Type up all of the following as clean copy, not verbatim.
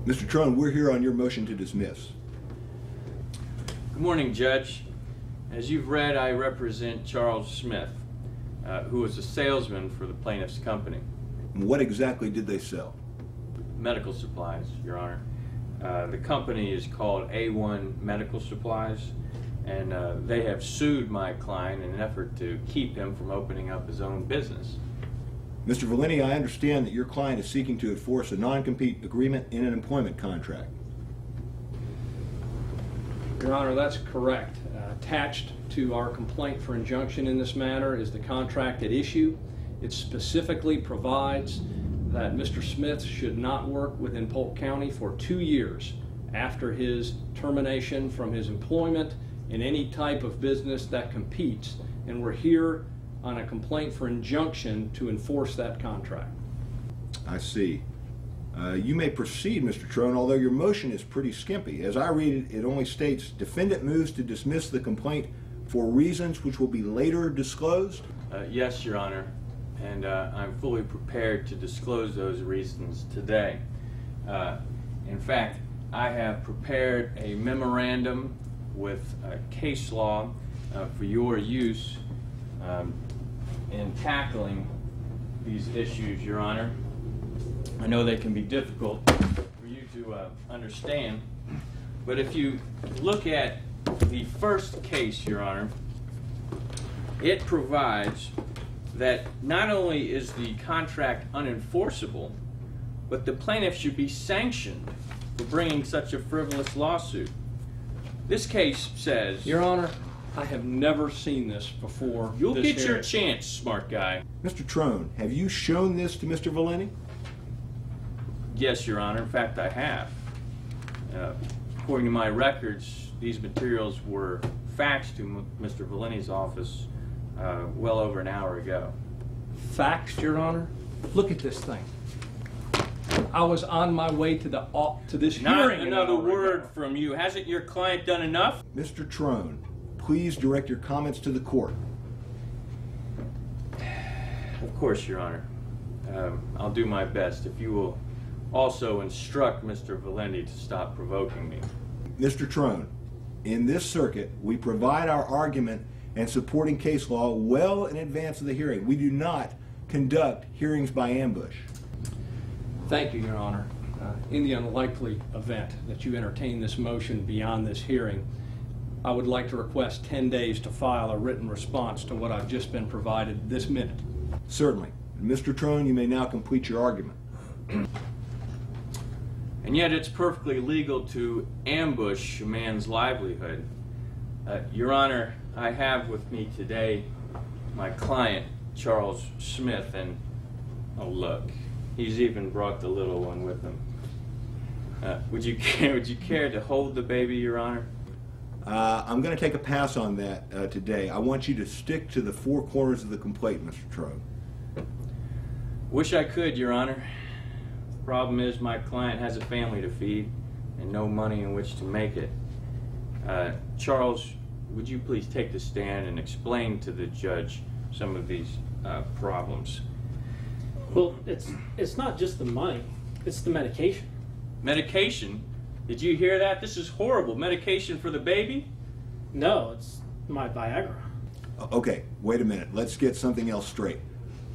Mr. Trone, we're here on your motion to dismiss. Good morning, Judge. As you've read, I represent Charles Smith, who was a salesman for the plaintiff's company. What exactly did they sell? Medical supplies, Your Honor. The company is called A1 Medical Supplies, and they have sued my client in an effort to keep him from opening up his own business. Mr. Willson, I understand that your client is seeking to enforce a non-compete agreement in an employment contract. Your Honor, that's correct. Attached to our complaint for injunction in this matter is the contract at issue. It specifically provides that Mr. Smith should not work within Polk County for 2 years after his termination from his employment in any type of business that competes. And we're here on a complaint for injunction to enforce that contract. I see. You may proceed, Mr. Trone, although your motion is pretty skimpy. As I read it, it only states, defendant moves to dismiss the complaint for reasons which will be later disclosed. Yes, Your Honor, and I'm fully prepared to disclose those reasons today. In fact, I have prepared a memorandum with case law for your use in tackling these issues, Your Honor. I know they can be difficult for you to understand, but if you look at the first case, Your Honor, it provides that not only is the contract unenforceable, but the plaintiff should be sanctioned for bringing such a frivolous lawsuit. This case says... Your Honor, I have never seen this before. You'll get your chance, smart guy. Mr. Trone, have you shown this to Mr. Willson? Yes, Your Honor. In fact, I have. According to my records, these materials were faxed to Mr. Villani's office well over an hour ago. Faxed, Your Honor? Look at this thing. I was on my way to this hearing. Not another word from you. Hasn't your client done enough? Mr. Trone, please direct your comments to the court. Of course, Your Honor. I'll do my best. If you will also instruct Mr. Villani to stop provoking me. Mr. Trone, in this circuit, we provide our argument and supporting case law well in advance of the hearing. We do not conduct hearings by ambush. Thank you, Your Honor. In the unlikely event that you entertain this motion beyond this hearing, I would like to request 10 days to file a written response to what I've just been provided this minute. Certainly. Mr. Trone, you may now complete your argument. And yet it's perfectly legal to ambush a man's livelihood. Your Honor, I have with me today my client, Charles Smith, and oh look, he's even brought the little one with him. Would you care to hold the baby, Your Honor? I'm going to take a pass on that today. I want you to stick to the four corners of the complaint, Mr. Trone. Wish I could, Your Honor. Problem is, my client has a family to feed and no money in which to make it. Charles, would you please take the stand and explain to the judge some of these problems? Well, it's not just the money, it's the medication. Medication? Did you hear that? This is horrible. Medication for the baby? No, it's my Viagra. Okay, wait a minute. Let's get something else straight.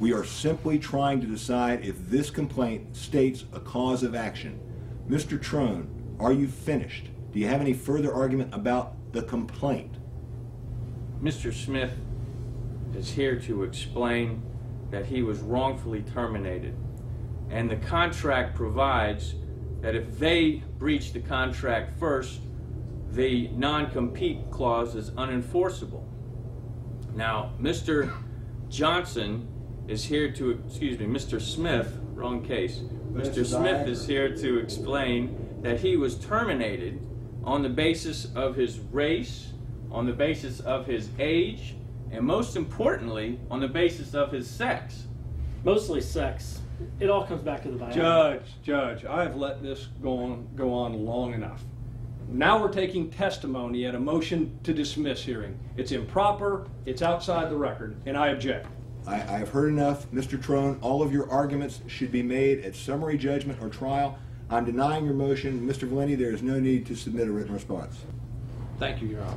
We are simply trying to decide if this complaint states a cause of action. Mr. Trone, are you finished? Do you have any further argument about the complaint? Mr. Smith is here to explain that he was wrongfully terminated, and the contract provides that if they breach the contract first, the non-compete clause is unenforceable. Now, Mr. Johnson is here to, Mr. Smith, wrong case. Mr. Smith is here to explain that he was terminated on the basis of his race, on the basis of his age, and most importantly, on the basis of his sex. Mostly sex. It all comes back to the Viagra. Judge, I have let this go on long enough. Now we're taking testimony at a motion to dismiss hearing. It's improper, it's outside the record, and I object. I have heard enough, Mr. Trone. All of your arguments should be made at summary judgment or trial. I'm denying your motion. Mr. Valenti, there is no need to submit a written response. Thank you, Your Honor.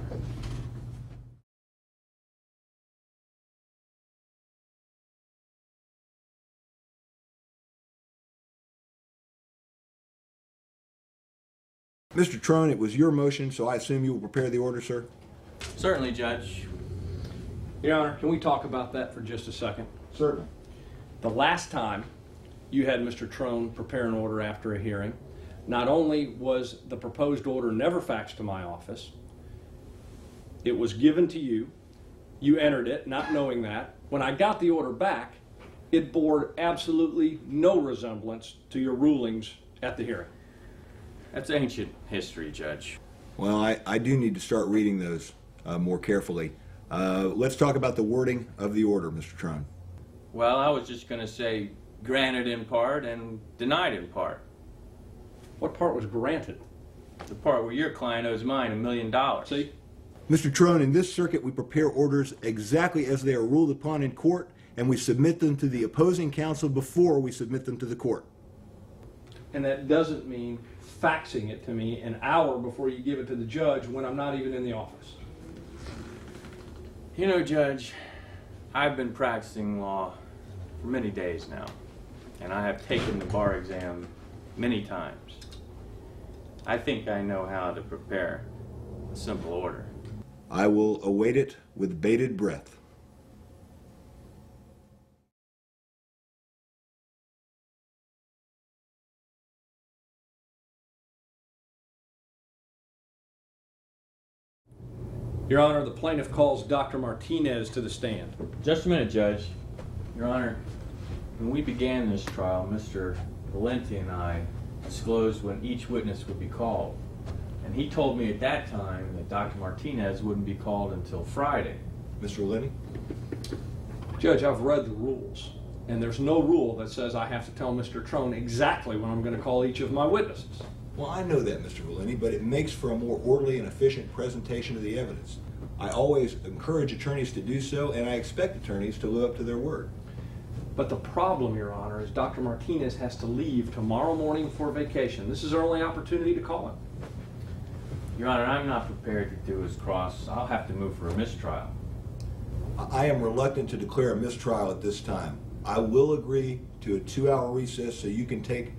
Mr. Trone, it was your motion, so I assume you will prepare the order, sir? Certainly, Judge. Your Honor, can we talk about that for just a second? Certainly. The last time you had Mr. Trone prepare an order after a hearing, not only was the proposed order never faxed to my office, it was given to you, you entered it not knowing that. When I got the order back, it bore absolutely no resemblance to your rulings at the hearing. That's ancient history, Judge. Well, I do need to start reading those more carefully. Let's talk about the wording of the order, Mr. Trone. Well, I was just going to say granted in part and denied in part. What part was granted? The part where your client owes mine $1 million. See? Mr. Trone, in this circuit, we prepare orders exactly as they are ruled upon in court, and we submit them to the opposing counsel before we submit them to the court. And that doesn't mean faxing it to me an hour before you give it to the judge when I'm not even in the office. You know, Judge, I've been practicing law for many days now, and I have taken the bar exam many times. I think I know how to prepare a simple order. I will await it with bated breath. Your Honor, the plaintiff calls Dr. Martinez to the stand. Just a minute, Judge. Your Honor, when we began this trial, Mr. Valenti and I disclosed when each witness would be called. And he told me at that time that Dr. Martinez wouldn't be called until Friday. Mr. Valenti? Judge, I've read the rules, and there's no rule that says I have to tell Mr. Trone exactly when I'm going to call each of my witnesses. Well, I know that, Mr. Valenti, but it makes for a more orderly and efficient presentation of the evidence. I always encourage attorneys to do so, and I expect attorneys to live up to their word. But the problem, Your Honor, is Dr. Martinez has to leave tomorrow morning for vacation. This is our only opportunity to call him. Your Honor, I'm not prepared to do his cross. I'll have to move for a mistrial. I am reluctant to declare a mistrial at this time. I will agree to a 2-hour recess so you can take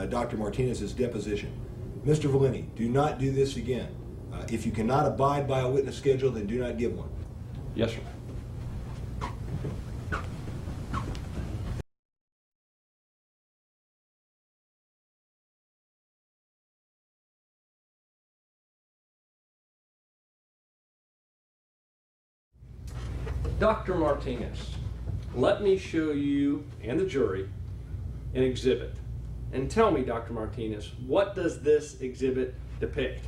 Dr. Martinez's deposition. Mr. Valenti, do not do this again. If you cannot abide by a witness schedule, then do not give one. Yes, sir. Dr. Martinez, let me show you and the jury an exhibit. And tell me, Dr. Martinez, what does this exhibit depict?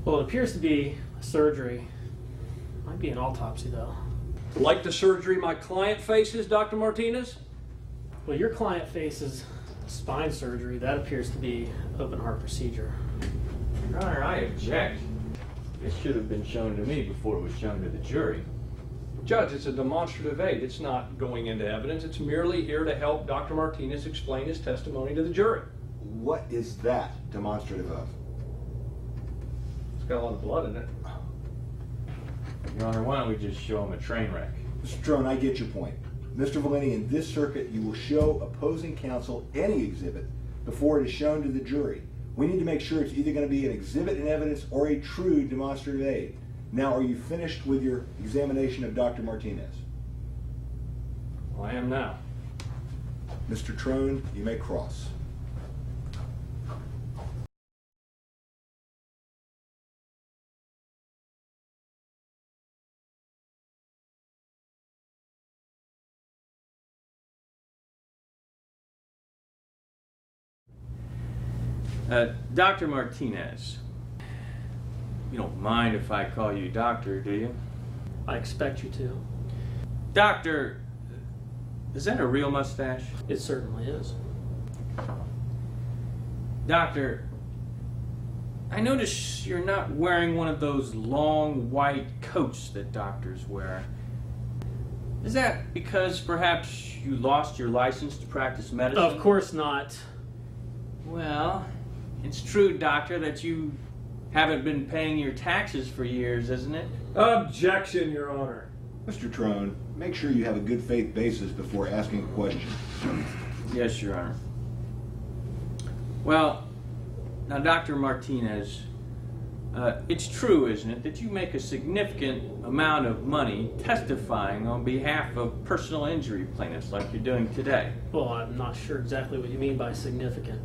Well, it appears to be a surgery. Might be an autopsy, though. Like the surgery my client faces, Dr. Martinez? Well, your client faces spine surgery. That appears to be open heart procedure. Your Honor, I object. This should have been shown to me before it was shown to the jury. Judge, it's a demonstrative aid. It's not going into evidence. It's merely here to help Dr. Martinez explain his testimony to the jury. What is that demonstrative of? It's got a lot of blood in it. Your Honor, why don't we just show him a train wreck? Mr. Trone, I get your point. Mr. Valenti, in this circuit, you will show opposing counsel any exhibit before it is shown to the jury. We need to make sure it's either going to be an exhibit in evidence or a true demonstrative aid. Now, are you finished with your examination of Dr. Martinez? Well, I am now. Mr. Trone, you may cross. Dr. Martinez, you don't mind if I call you doctor, do you? I expect you to. Doctor, is that a real mustache? It certainly is. Doctor, I notice you're not wearing one of those long white coats that doctors wear. Is that because perhaps you lost your license to practice medicine? Of course not. Well, it's true, doctor, that you haven't been paying your taxes for years, isn't it? Objection, Your Honor. Mr. Trone, make sure you have a good faith basis before asking a question. Yes, Your Honor. Well, now, Dr. Martinez, it's true, isn't it, that you make a significant amount of money testifying on behalf of personal injury plaintiffs like you're doing today? Well, I'm not sure exactly what you mean by significant.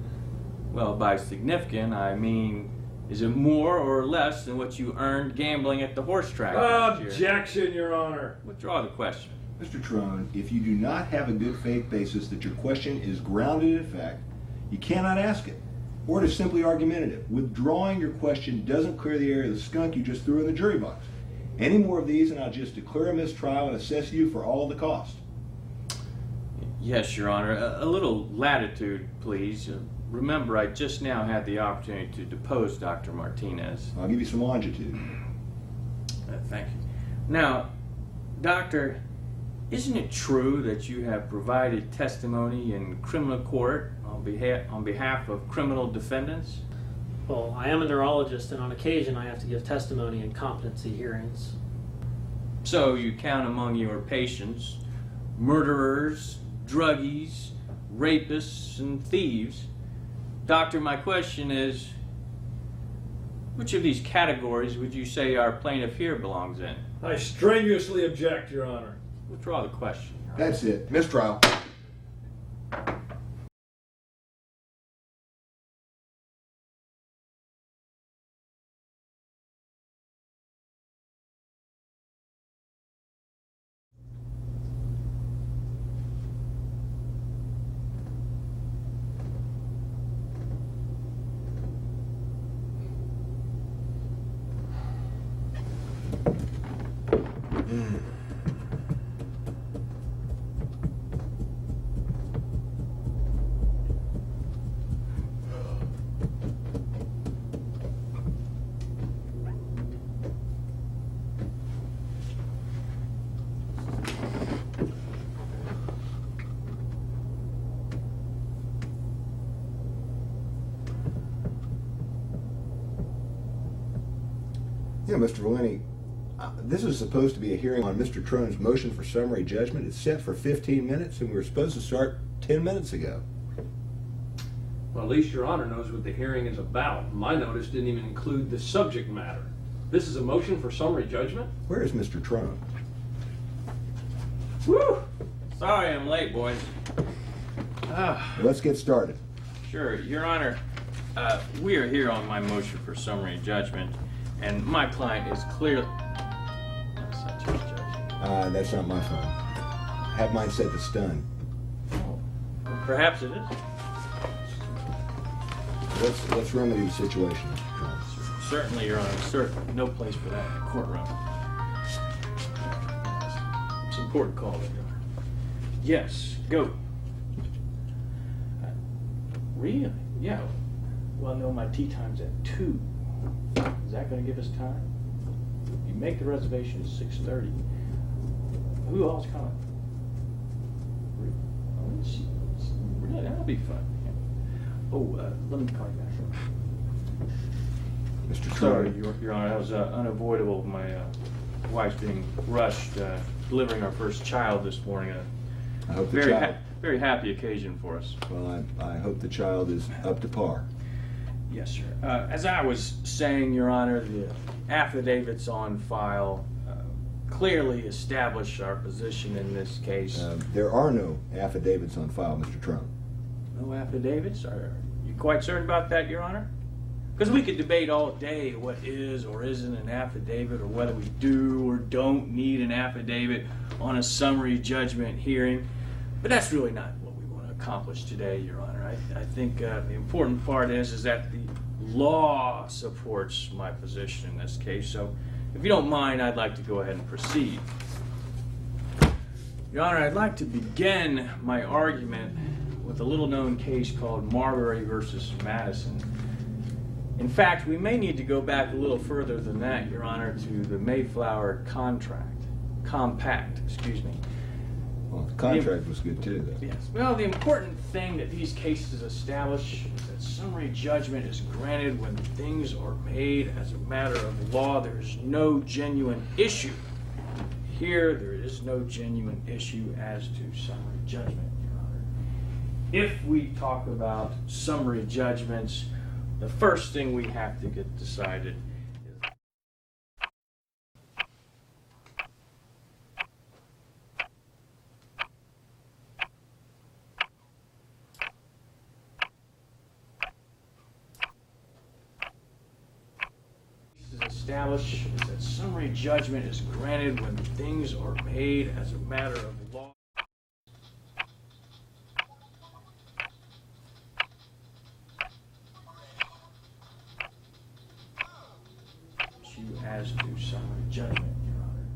Well, by significant, I mean, is it more or less than what you earned gambling at the horse track last year? Objection, Your Honor. Withdraw the question. Mr. Trone, if you do not have a good faith basis that your question is grounded in fact, you cannot ask it. Or it is simply argumentative. Withdrawing your question doesn't clear the air of the skunk you just threw in the jury box. Any more of these and I'll just declare a mistrial and assess you for all the cost. Yes, Your Honor. A little latitude, please. Remember, I just now had the opportunity to depose Dr. Martinez. I'll give you some longitude. Thank you. Now, Doctor, isn't it true that you have provided testimony in criminal court on behalf of criminal defendants? Well, I am a neurologist, and on occasion I have to give testimony in competency hearings. So you count among your patients murderers, druggies, rapists, and thieves. Doctor, my question is, which of these categories would you say our plaintiff here belongs in? I strenuously object, Your Honor. Withdraw the question. That's it. Mistrial. Yeah, Mr. Valeni, this is supposed to be a hearing on Mr. Trone's motion for summary judgment. It's set for 15 minutes, and we were supposed to start 10 minutes ago. Well, at least Your Honor knows what the hearing is about. My notice didn't even include the subject matter. This is a motion for summary judgment? Where is Mr. Trone? Woo! Sorry I'm late, boys. Let's get started. Sure, Your Honor, we are here on my motion for summary judgment, and my client is clearly... That's not your judge. That's not my phone. Have mine set to stun. Oh, perhaps it is. Let's remedy the situation, Mr. Trone. Certainly, Your Honor. Certainly. No place for that in the courtroom. It's an important call, Your Honor. Yes, go. Really? Yeah. Well, no, my tea time's at 2. Is that going to give us time? You make the reservation at 6:30. Who else coming? Really? That'll be fun. Oh, let me call you back. Mr. Sorry, Trone. Your Honor, that was unavoidable. My wife's being rushed, delivering our first child this morning. I hope the child... Very happy occasion for us. Well, I hope the child is up to par. Yes, sir. As I was saying, Your Honor, the affidavits on file clearly establish our position in this case. There are no affidavits on file, Mr. Trone. No affidavits? Are you quite certain about that, Your Honor? Because we could debate all day what is or isn't an affidavit, or whether we do or don't need an affidavit on a summary judgment hearing. But that's really not what we want to accomplish today, Your Honor. I think the important part is that the law supports my position in this case. So if you don't mind, I'd like to go ahead and proceed. Your Honor, I'd like to begin my argument with a little-known case called Marbury versus Madison. In fact, we may need to go back a little further than that, Your Honor, to the Mayflower Compact, excuse me. Well, the contract was good too, though. Yes. Well, the important thing that these cases establish is that summary judgment is granted when things are made as a matter of law. There is no genuine issue. Here, there is no genuine issue as to summary judgment, Your Honor. If we talk about summary judgments, the first thing we have to get decided is established is that summary judgment is granted when things are made as a matter of law. As to summary judgment, Your Honor.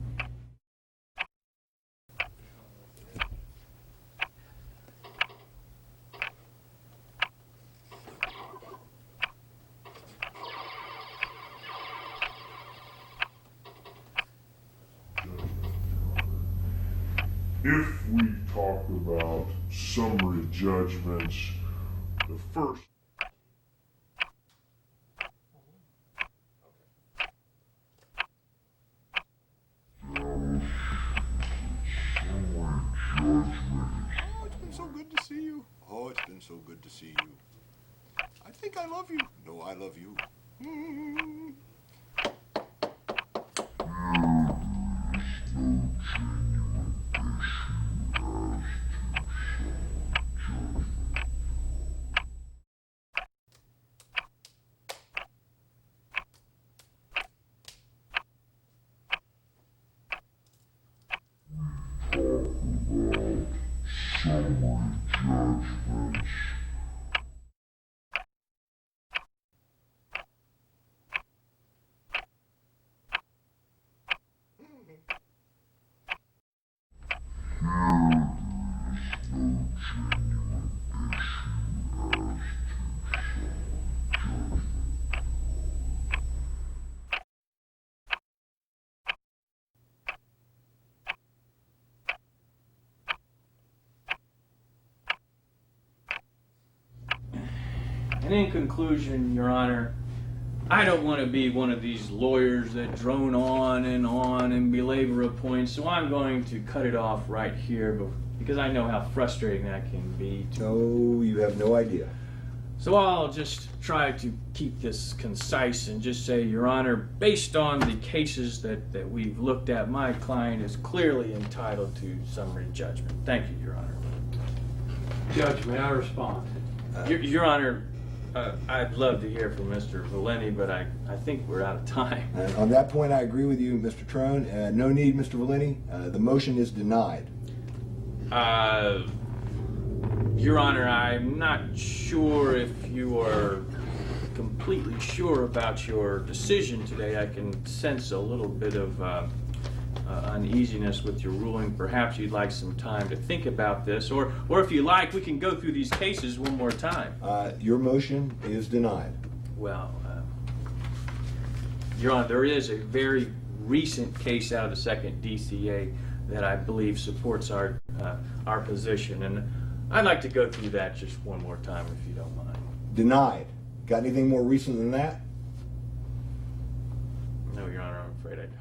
If we talk about summary judgments, the first Oh, it's been so good to see you. Oh, it's been so good to see you. I think I love you. No, I love you. Mm. summary judgments. And in conclusion, Your Honor, I don't want to be one of these lawyers that drone on and belabor a point, so I'm going to cut it off right here because I know how frustrating that can be. No, you have no idea. So I'll just try to keep this concise and just say, Your Honor, based on the cases that we've looked at, my client is clearly entitled to summary judgment. Thank you, Your Honor. Judge, may I respond? Your Honor, I'd love to hear from Mr. Valeni, but I think we're out of time. And on that point, I agree with you, Mr. Trone. No need, Mr. Valeni. The motion is denied. Your Honor, I'm not sure if you are completely sure about your decision today. I can sense a little bit of uneasiness with your ruling. Perhaps you'd like some time to think about this, or if you like, we can go through these cases one more time. Your motion is denied. Well, Your Honor, there is a very recent case out of the second DCA that I believe supports our position, and I'd like to go through that just one more time, if you don't mind. Denied. Got anything more recent than that? No, Your Honor, I'm afraid I don't.